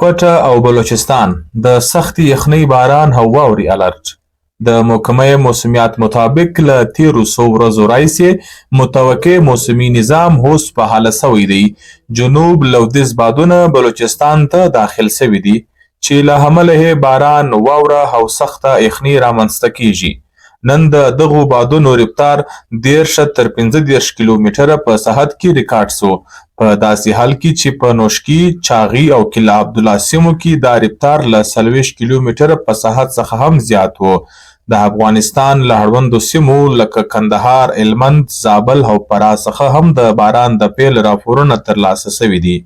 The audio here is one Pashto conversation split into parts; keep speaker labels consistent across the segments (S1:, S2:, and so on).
S1: کوټه او بلوچستان د سختې یخنۍ باران او واورې الرټ. د محکمه موسمیات مطابق له تیرو څو ورځو راهیسې متوقع موسمي نظام اوس فعاله شوی دی. جنوب لویدیځ بادونه بلوچستان ته داخل شوي دي چې له امله یې باران، واوره او سخته یخني رامنځته کیږي. نن د دغو بادونو رفتار 13 تر 15 کیلومتره په ساعت کې ریکارډ شو، په داسې حال کې چې په نوشکي، چاغي او کلا عبدالله سیمو کې دا رفتار له 40 کیلومتره په ساعت څخه هم زیات و. د افغانستان له اړوندو سیمو لکه کندهار، هلمند، زابل او فراه څخه هم د باران د پیل راپورونه ترلاسه شوي دي.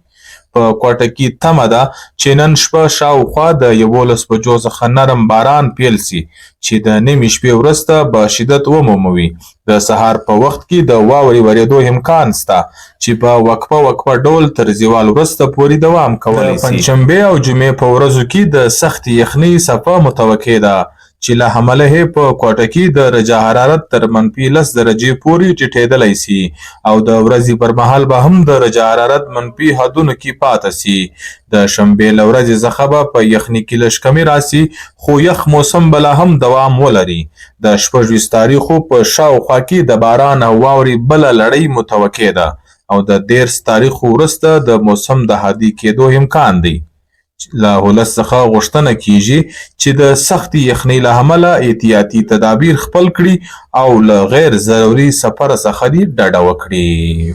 S1: په کوټه کې تمه ده چې نن شپه شاوخوا د 11 بجو څخه نرم باران پیل شي چې د نیمې شپې وروسته به شدت ومومي. د سهار په وخت کې د واورې ورېدو امکان شته چې په وقفه ډول تر زوال وروسته پورې دوام کولی شي. د پنجشنبې او جمعې په ورځو کې د سختې یخنۍ څپه متوقع ده چې له امله یې په کوټه کې د درجه حرارت تر -10 درجې پورې ټیټېدلی شي او د ورځې پر مهال به هم درجه حرارت منفي حدونو کې پاتې شي. د شنبې له ورځې څخه به په یخنۍ کې لږ کمی راسي، خو یخ موسم به لا هم دوام ولري. د 26 تاریخو په شاوخوا کې د باران او واورې بله لړۍ متوقع ده او د 13 تاریخو وروسته د موسم د عادي کېدو امکان دی. له ولس څخه غوښتنه کیږي چې د سختې یخنۍ له امله احتیاطي تدابیر خپل کړي او له غیر ضروري سفر څخه ډډه وکړي.